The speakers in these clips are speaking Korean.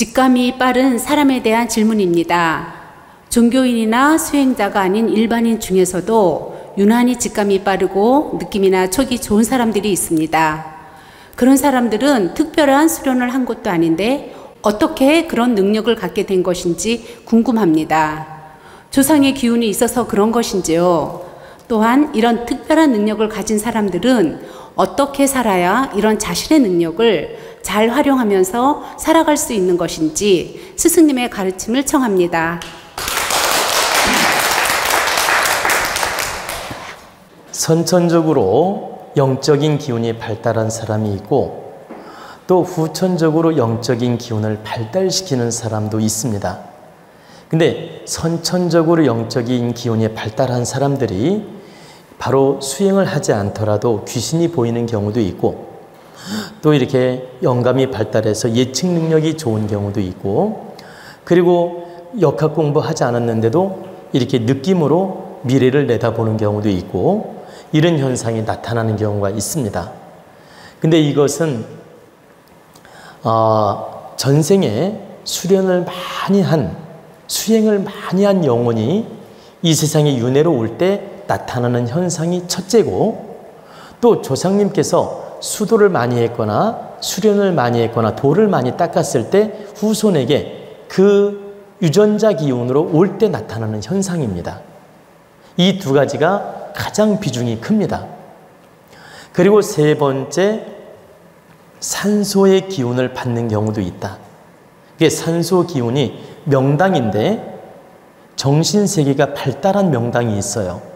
직감이 빠른 사람에 대한 질문입니다. 종교인이나 수행자가 아닌 일반인 중에서도 유난히 직감이 빠르고 느낌이나 촉이 좋은 사람들이 있습니다. 그런 사람들은 특별한 수련을 한 것도 아닌데 어떻게 그런 능력을 갖게 된 것인지 궁금합니다. 조상의 기운이 있어서 그런 것인지요? 또한 이런 특별한 능력을 가진 사람들은 어떻게 살아야 이런 자신의 능력을 잘 활용하면서 살아갈 수 있는 것인지 스승님의 가르침을 청합니다. 선천적으로 영적인 기운이 발달한 사람이 있고 또 후천적으로 영적인 기운을 발달시키는 사람도 있습니다. 근데 선천적으로 영적인 기운이 발달한 사람들이 바로 수행을 하지 않더라도 귀신이 보이는 경우도 있고 또 이렇게 영감이 발달해서 예측 능력이 좋은 경우도 있고 그리고 역학 공부하지 않았는데도 이렇게 느낌으로 미래를 내다보는 경우도 있고 이런 현상이 나타나는 경우가 있습니다. 근데 이것은 전생에 수련을 많이 한 수행을 많이 한 영혼이 이 세상에 윤회로 올 때 나타나는 현상이 첫째고 또 조상님께서 수도를 많이 했거나 수련을 많이 했거나 돌을 많이 닦았을 때 후손에게 그 유전자 기운으로 올 때 나타나는 현상입니다. 이 두 가지가 가장 비중이 큽니다. 그리고 세 번째, 산소의 기운을 받는 경우도 있다. 이게 산소 기운이 명당인데 정신세계가 발달한 명당이 있어요.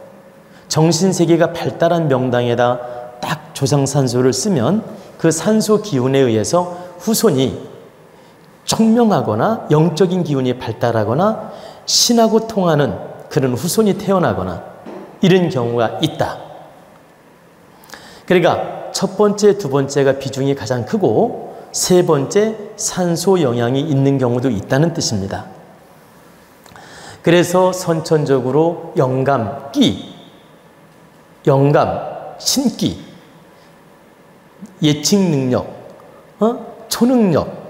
정신세계가 발달한 명당에다 딱 조상산소를 쓰면 그 산소 기운에 의해서 후손이 청명하거나 영적인 기운이 발달하거나 신하고 통하는 그런 후손이 태어나거나 이런 경우가 있다. 그러니까 첫 번째, 두 번째가 비중이 가장 크고 세 번째 산소 영향이 있는 경우도 있다는 뜻입니다. 그래서 선천적으로 영감, 끼, 영감, 신기, 예측 능력, 초능력,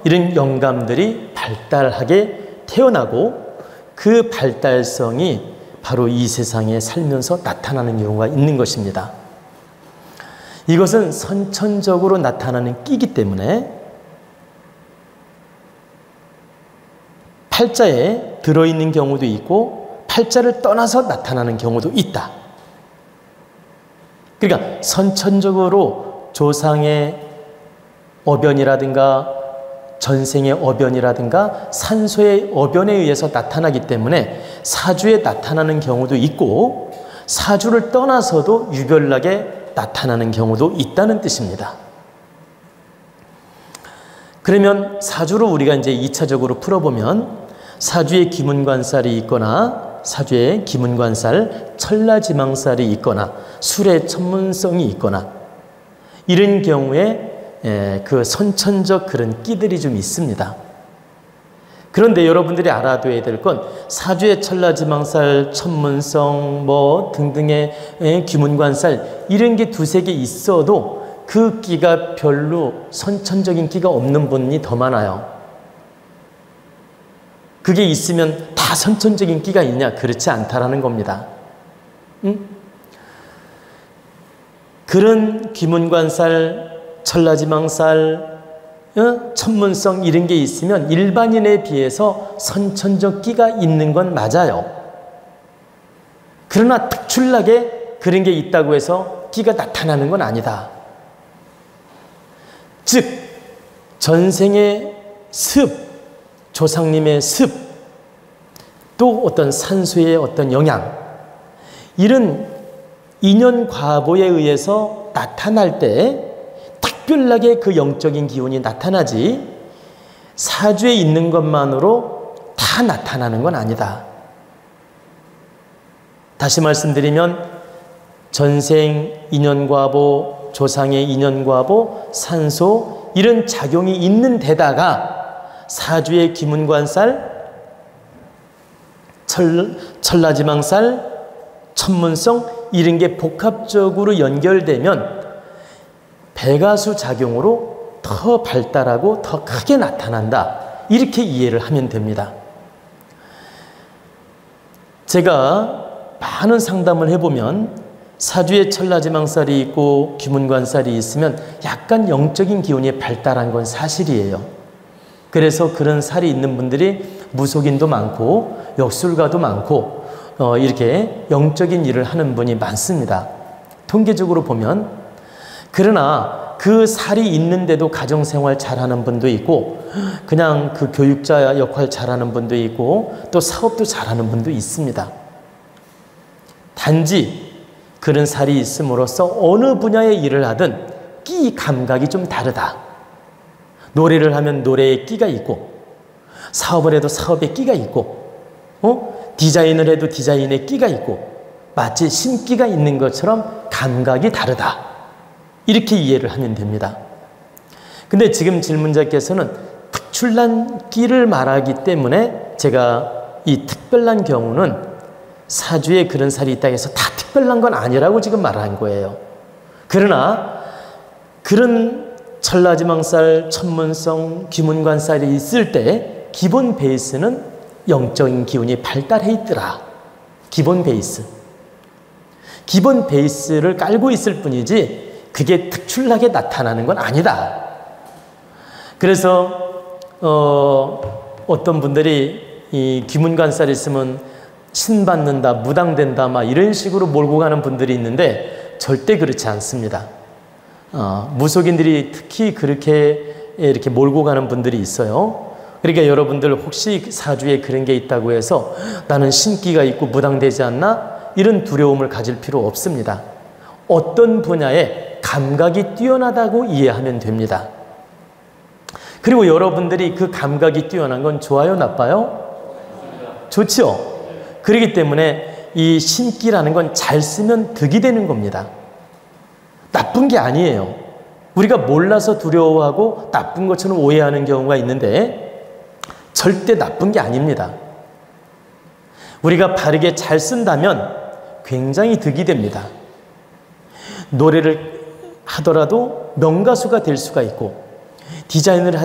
이런 영감들이 발달하게 태어나고 그 발달성이 바로 이 세상에 살면서 나타나는 경우가 있는 것입니다. 이것은 선천적으로 나타나는 끼이기 때문에 팔자에 들어있는 경우도 있고 팔자를 떠나서 나타나는 경우도 있다. 그러니까 선천적으로 조상의 어변이라든가 전생의 어변이라든가 산소의 어변에 의해서 나타나기 때문에 사주에 나타나는 경우도 있고 사주를 떠나서도 유별나게 나타나는 경우도 있다는 뜻입니다. 그러면 사주로 우리가 이제 2차적으로 풀어보면 사주에 기문관살이 있거나 사주에 기문관살, 천라지망살이 있거나 술의 천문성이 있거나 이런 경우에 그 선천적 그런 끼들이 좀 있습니다. 그런데 여러분들이 알아둬야 될 건 사주의 천라지망살, 천문성 뭐 등등의 기문관살 이런 게 두세 개 있어도 그 끼가 별로 선천적인 끼가 없는 분이 더 많아요. 그게 있으면 다 선천적인 끼가 있냐? 그렇지 않다라는 겁니다. 그런 기문관살, 천라지망살, 천문성 이런 게 있으면 일반인에 비해서 선천적 끼가 있는 건 맞아요. 그러나 특출나게 그런 게 있다고 해서 끼가 나타나는 건 아니다. 즉 전생의 습, 조상님의 습, 또 어떤 산소의 어떤 영향 이런 인연 과보에 의해서 나타날 때 특별하게 그 영적인 기운이 나타나지 사주에 있는 것만으로 다 나타나는 건 아니다. 다시 말씀드리면 전생 인연과보, 조상의 인연과보, 산소 이런 작용이 있는 데다가 사주의 기문관살, 천라지망살, 천문성 이런 게 복합적으로 연결되면 배가수 작용으로 더 발달하고 더 크게 나타난다. 이렇게 이해를 하면 됩니다. 제가 많은 상담을 해보면 사주에 천라지망살이 있고 귀문관살이 있으면 약간 영적인 기운이 발달한 건 사실이에요. 그래서 그런 살이 있는 분들이 무속인도 많고 역술가도 많고 이렇게 영적인 일을 하는 분이 많습니다. 통계적으로 보면. 그러나 그 살이 있는데도 가정생활 잘하는 분도 있고 그냥 그 교육자 역할 잘하는 분도 있고 또 사업도 잘하는 분도 있습니다. 단지 그런 살이 있음으로써 어느 분야의 일을 하든 끼 감각이 좀 다르다. 노래를 하면 노래에 끼가 있고 사업을 해도 사업에 끼가 있고 디자인을 해도 디자인에 끼가 있고 마치 신기가 있는 것처럼 감각이 다르다. 이렇게 이해를 하면 됩니다. 근데 지금 질문자께서는 특출난 끼를 말하기 때문에 제가 이 특별한 경우는 사주에 그런 살이 있다고 해서 다 특별한 건 아니라고 지금 말한 거예요. 그러나 그런 천라지망살, 천문성, 귀문관살이 있을 때 기본 베이스는 영적인 기운이 발달해 있더라. 기본 베이스. 기본 베이스를 깔고 있을 뿐이지 그게 특출나게 나타나는 건 아니다. 그래서 어떤 분들이 이 귀문관살이 있으면 신받는다, 무당된다 막 이런 식으로 몰고 가는 분들이 있는데 절대 그렇지 않습니다. 무속인들이 특히 그렇게 이렇게 몰고 가는 분들이 있어요. 그러니까 여러분들 혹시 사주에 그런 게 있다고 해서 나는 신기가 있고 무당되지 않나? 이런 두려움을 가질 필요 없습니다. 어떤 분야에 감각이 뛰어나다고 이해하면 됩니다. 그리고 여러분들이 그 감각이 뛰어난 건 좋아요, 나빠요? 좋죠? 그렇기 때문에 이 신기라는 건 잘 쓰면 득이 되는 겁니다. 나쁜 게 아니에요. 우리가 몰라서 두려워하고 나쁜 것처럼 오해하는 경우가 있는데 절대 나쁜 게 아닙니다. 우리가 바르게 잘 쓴다면 굉장히 득이 됩니다. 노래를 하더라도 명가수가 될 수가 있고 디자인을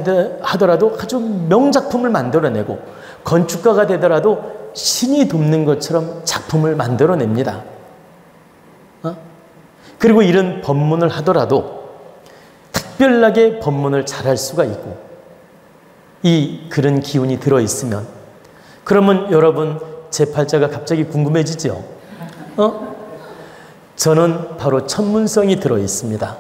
하더라도 아주 명작품을 만들어내고 건축가가 되더라도 신이 돕는 것처럼 작품을 만들어냅니다. 그리고 이런 법문을 하더라도 특별하게 법문을 잘할 수가 있고 그런 기운이 들어있으면 그러면 여러분 제 팔자가 갑자기 궁금해지죠? 저는 바로 천문성이 들어있습니다.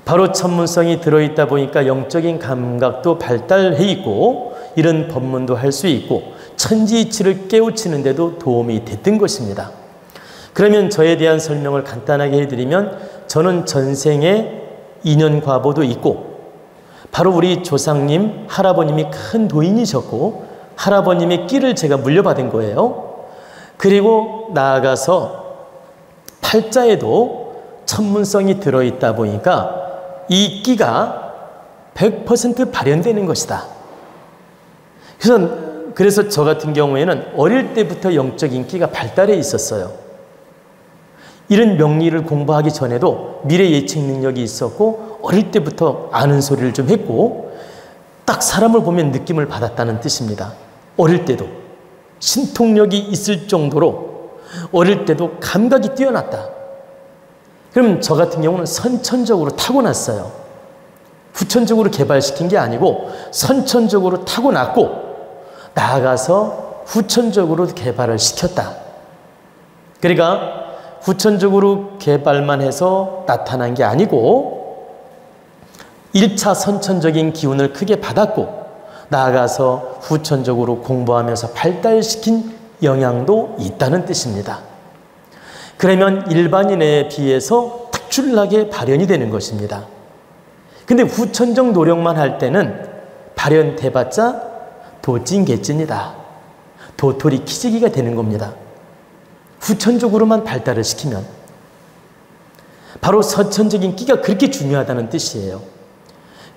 바로 천문성이 들어있다 보니까 영적인 감각도 발달해 있고 이런 법문도 할 수 있고 천지이치를 깨우치는 데도 도움이 됐던 것입니다. 그러면 저에 대한 설명을 간단하게 해드리면 저는 전생에 인연 과보도 있고 바로 우리 조상님, 할아버님이 큰 도인이셨고 할아버님의 끼를 제가 물려받은 거예요. 그리고 나아가서 팔자에도 천문성이 들어있다 보니까 이 끼가 100% 발현되는 것이다. 그래서 저 같은 경우에는 어릴 때부터 영적인 끼가 발달해 있었어요. 이런 명리를 공부하기 전에도 미래 예측 능력이 있었고 어릴 때부터 아는 소리를 좀 했고 딱 사람을 보면 느낌을 받았다는 뜻입니다. 어릴 때도 신통력이 있을 정도로 어릴 때도 감각이 뛰어났다. 그럼 저 같은 경우는 선천적으로 타고났어요. 후천적으로 개발시킨 게 아니고 선천적으로 타고났고 나아가서 후천적으로 개발을 시켰다. 그러니까 후천적으로 개발만 해서 나타난 게 아니고 1차 선천적인 기운을 크게 받았고 나아가서 후천적으로 공부하면서 발달시킨 영향도 있다는 뜻입니다. 그러면 일반인에 비해서 특출나게 발현이 되는 것입니다. 근데 후천적 노력만 할 때는 발현돼봤자 도찐개찐이다. 도토리 키재기가 되는 겁니다. 후천적으로만 발달을 시키면. 바로 선천적인 끼가 그렇게 중요하다는 뜻이에요.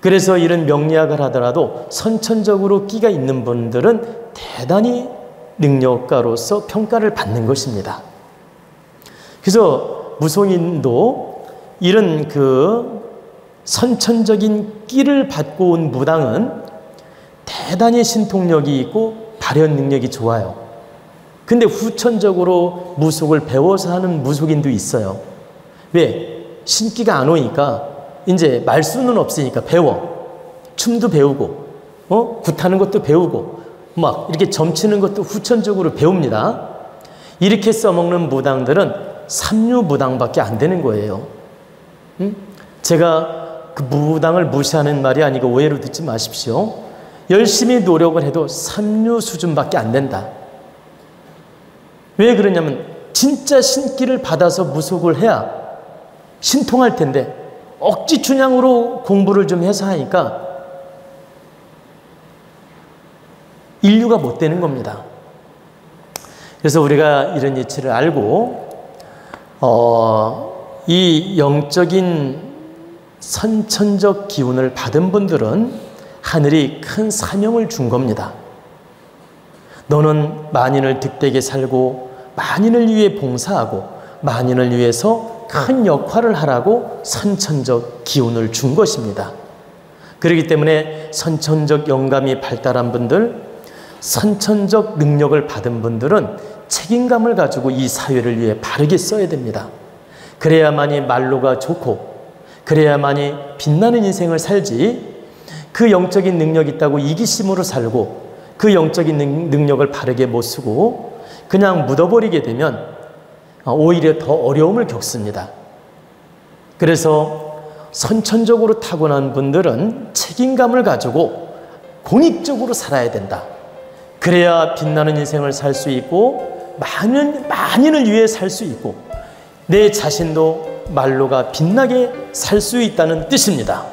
그래서 이런 명리학을 하더라도 선천적으로 끼가 있는 분들은 대단히 능력가로서 평가를 받는 것입니다. 그래서 무속인도 이런 선천적인 끼를 받고 온 무당은 대단히 신통력이 있고 발현 능력이 좋아요. 근데 후천적으로 무속을 배워서 하는 무속인도 있어요. 왜? 신기가 안 오니까 이제 말수는 없으니까 배워. 춤도 배우고, 굿하는 것도 배우고, 막 이렇게 점치는 것도 후천적으로 배웁니다. 이렇게 써먹는 무당들은 삼류 무당밖에 안 되는 거예요. 제가 그 무당을 무시하는 말이 아니고 오해로 듣지 마십시오. 열심히 노력을 해도 삼류 수준밖에 안 된다. 왜 그러냐면 진짜 신기를 받아서 무속을 해야 신통할 텐데 억지 춘향으로 공부를 좀 해서 하니까 인류가 못 되는 겁니다. 그래서 우리가 이런 이치를 알고 이 영적인 선천적 기운을 받은 분들은 하늘이 큰 사명을 준 겁니다. 너는 만인을 득되게 살고 만인을 위해 봉사하고 만인을 위해서 큰 역할을 하라고 선천적 기운을 준 것입니다. 그렇기 때문에 선천적 영감이 발달한 분들, 선천적 능력을 받은 분들은 책임감을 가지고 이 사회를 위해 바르게 써야 됩니다. 그래야만이 말로가 좋고 그래야만이 빛나는 인생을 살지, 그 영적인 능력이 있다고 이기심으로 살고 그 영적인 능력을 바르게 못 쓰고 그냥 묻어버리게 되면 오히려 더 어려움을 겪습니다. 그래서 선천적으로 타고난 분들은 책임감을 가지고 공익적으로 살아야 된다. 그래야 빛나는 인생을 살 수 있고 만인을 위해 살 수 있고 내 자신도 말로가 빛나게 살 수 있다는 뜻입니다.